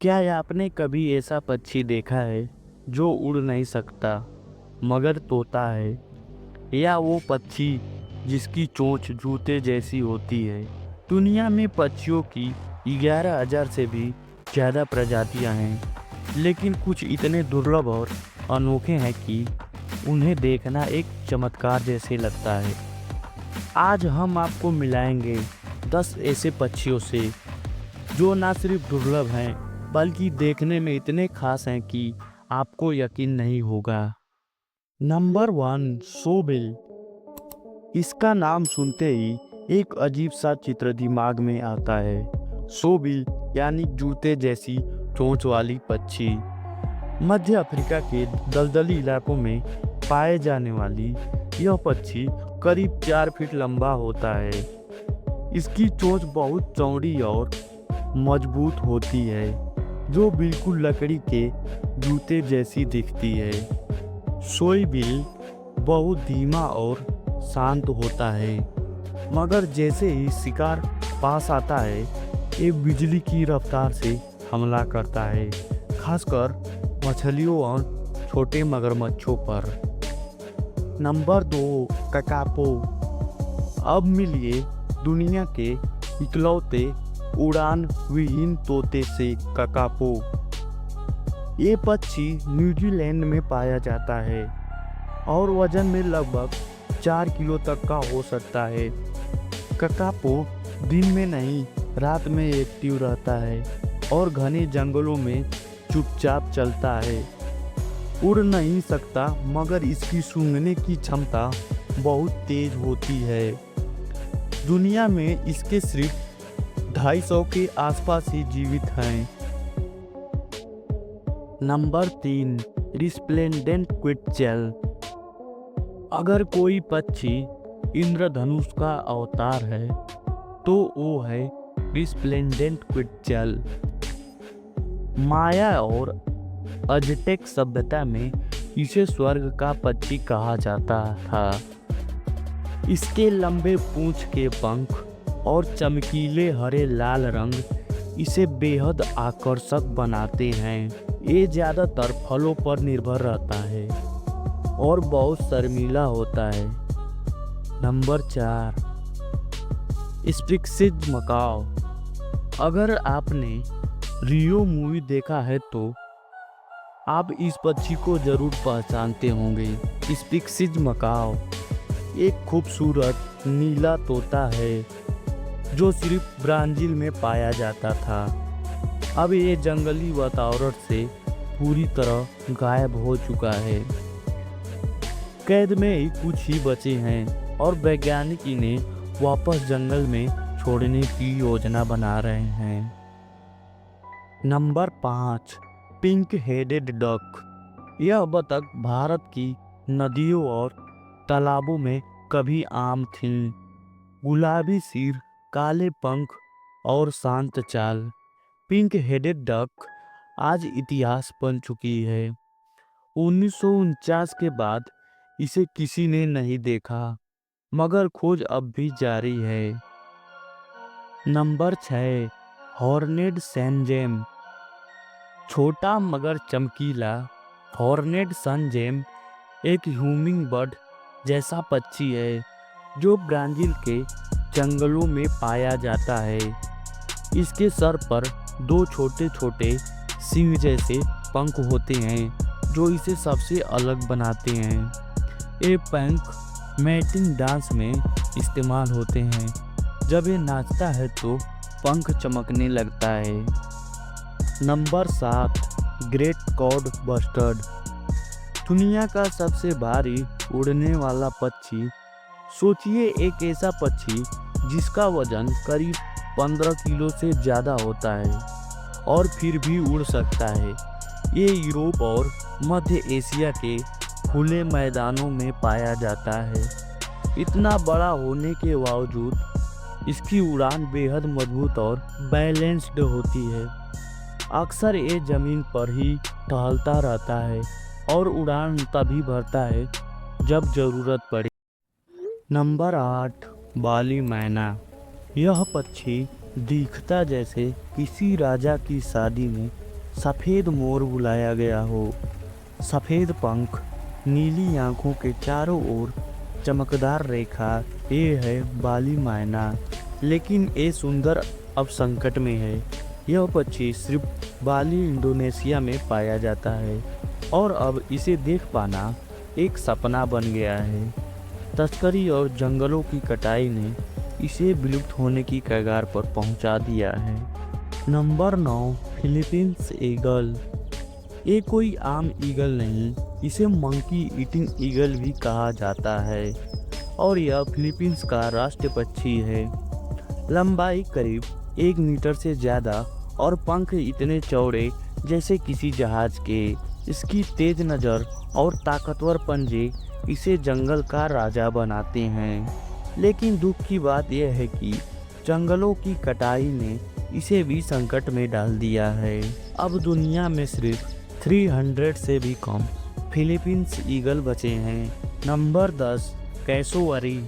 क्या आपने कभी ऐसा पक्षी देखा है जो उड़ नहीं सकता मगर तोता है, या वो पक्षी जिसकी चोंच जूते जैसी होती है? दुनिया में पक्षियों की 11,000 से भी ज़्यादा प्रजातियां हैं, लेकिन कुछ इतने दुर्लभ और अनोखे हैं कि उन्हें देखना एक चमत्कार जैसे लगता है। आज हम आपको मिलाएंगे 10 ऐसे पक्षियों से जो ना सिर्फ दुर्लभ हैं बल्कि देखने में इतने खास हैं कि आपको यकीन नहीं होगा। Number 1, Sobel. इसका नाम सुनते ही एक अजीब सा चित्र दिमाग में आता है। सोबिल यानी जूते जैसी चोंच वाली पक्षी। मध्य अफ्रीका के दलदली इलाकों में पाए जाने वाली यह पक्षी करीब 4 फीट लंबा होता है। इसकी चोंच बहुत चौड़ी और मजबूत होती है, जो बिल्कुल लकड़ी के जूते जैसी दिखती है। सोईबिल बहुत धीमा और शांत होता है, मगर जैसे ही शिकार पास आता है, ये बिजली की रफ्तार से हमला करता है, खासकर मछलियों और छोटे मगरमच्छों पर। नंबर 2, ककापो। अब मिलिए दुनिया के इकलौते उड़ान विहीन तोते से ककापो। ये पक्षी न्यूजीलैंड में पाया जाता है और वजन में लगभग 4 किलो तक का हो सकता है। ककापो दिन में नहीं, रात में एक्टिव रहता है और घने जंगलों में चुपचाप चलता है। उड़ नहीं सकता, मगर इसकी सूंघने की क्षमता बहुत तेज होती है। दुनिया में इसके सिर्फ 250 के आसपास ही जीवित हैं। Number 3, resplendent quetzal. अगर कोई पक्षी इंद्रधनुष का अवतार है तो वो है रिस्प्लेंडेंट क्विटज़ेल। माया और अज़टेक सभ्यता में इसे स्वर्ग का पक्षी कहा जाता था। इसके लंबे पूंछ के पंख और चमकीले हरे लाल रंग इसे बेहद आकर्षक बनाते हैं। ये ज़्यादातर फलों पर निर्भर रहता है और बहुत शर्मीला होता है। Number 4, Spix's macaw. अगर आपने रियो मूवी देखा है तो आप इस पक्षी को जरूर पहचानते होंगे। स्पिक्सिज मकाओ एक खूबसूरत नीला तोता है जो सिर्फ ब्राज़ील में पाया जाता था। अब ये जंगली वातावरण से पूरी तरह गायब हो चुका है। कैद में ही कुछ ही बचे हैं और वैज्ञानिक इन्हें वापस जंगल में छोड़ने की योजना बना रहे हैं। Number 5, pink headed duck. यह बतख भारत की नदियों और तालाबों में कभी आम थी। गुलाबी सिर, काले पंख और शांत चाल, पिंक हेडेड डक आज इतिहास बन चुकी है। 1949 के बाद इसे किसी ने नहीं देखा, मगर खोज अब भी जारी है। नंबर 6, हॉर्नेड सनजेम। छोटा मगर चमकीला हॉर्नेड सनजेम एक ह्यूमिंग बर्ड जैसा पक्षी है जो ब्राज़ील के जंगलों में पाया जाता है। इसके सर पर 2 छोटे छोटे सिंह जैसे पंख होते हैं जो इसे सबसे अलग बनाते हैं। ये पंख मैटिंग डांस में इस्तेमाल होते हैं। जब ये नाचता है तो पंख चमकने लगता है। Number 7, great cod bustard. दुनिया का सबसे भारी उड़ने वाला पक्षी। सोचिए, एक ऐसा पक्षी जिसका वजन करीब 15 किलो से ज़्यादा होता है और फिर भी उड़ सकता है। ये यूरोप और मध्य एशिया के खुले मैदानों में पाया जाता है। इतना बड़ा होने के बावजूद इसकी उड़ान बेहद मजबूत और बैलेंस्ड होती है। अक्सर ये ज़मीन पर ही टहलता रहता है और उड़ान तभी भरता है जब ज़रूरत पड़े। नंबर 8, बाली मैना। यह पक्षी दिखता जैसे किसी राजा की शादी में सफ़ेद मोर बुलाया गया हो। सफ़ेद पंख, नीली आँखों के चारों ओर चमकदार रेखा, ये है बाली मैना। लेकिन ये सुंदर अब संकट में है। यह पक्षी सिर्फ बाली इंडोनेशिया में पाया जाता है और अब इसे देख पाना एक सपना बन गया है। तस्करी और जंगलों की कटाई ने इसे विलुप्त होने की कगार पर पहुंचा दिया है। Number 9, Philippines eagle. ये कोई आम ईगल नहीं, इसे मंकी ईटिंग ईगल भी कहा जाता है और यह फिलीपींस का राष्ट्रीय पक्षी है। लंबाई करीब 1 मीटर से ज़्यादा और पंख इतने चौड़े जैसे किसी जहाज के। इसकी तेज नज़र और ताकतवर पंजे इसे जंगल का राजा बनाते हैं। लेकिन दुख की बात यह है कि जंगलों की कटाई ने इसे भी संकट में डाल दिया है। अब दुनिया में सिर्फ 300 से भी कम फिलीपींस ईगल बचे हैं। Number 10, cassowary.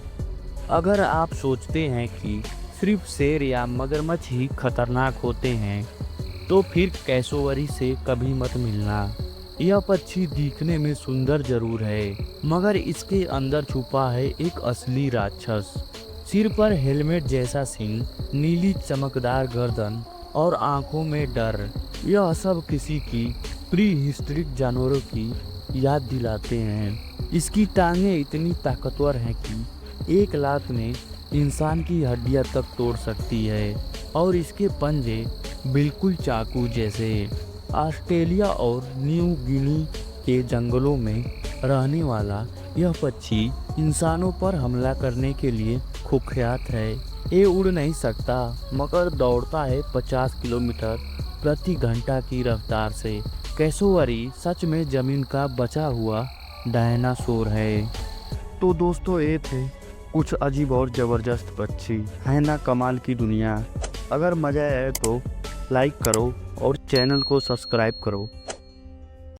अगर आप सोचते हैं कि सिर्फ शेर या मगरमच्छ ही खतरनाक होते हैं तो फिर कैसोवरी से कभी मत मिलना। यह पक्षी दिखने में सुंदर जरूर है, मगर इसके अंदर छुपा है एक असली राक्षस। सिर पर हेलमेट जैसा सींग, नीली चमकदार गर्दन और आंखों में डर, यह सब किसी की प्री हिस्ट्रिक जानवरों की याद दिलाते हैं। इसकी टांगें इतनी ताकतवर हैं कि एक लात में इंसान की हड्डियां तक तोड़ सकती है और इसके पंजे बिल्कुल चाकू जैसे। ऑस्ट्रेलिया और न्यू गिनी के जंगलों में रहने वाला यह पक्षी इंसानों पर हमला करने के लिए कुख्यात है। ये उड़ नहीं सकता मगर दौड़ता है 50 किलोमीटर प्रति घंटा की रफ्तार से। कैसोवरी सच में ज़मीन का बचा हुआ डायनासोर है। तो दोस्तों, ये थे कुछ अजीब और ज़बरदस्त पक्षी, है ना कमाल की दुनिया। अगर मज़ा आए तो लाइक करो और चैनल को सब्सक्राइब करो।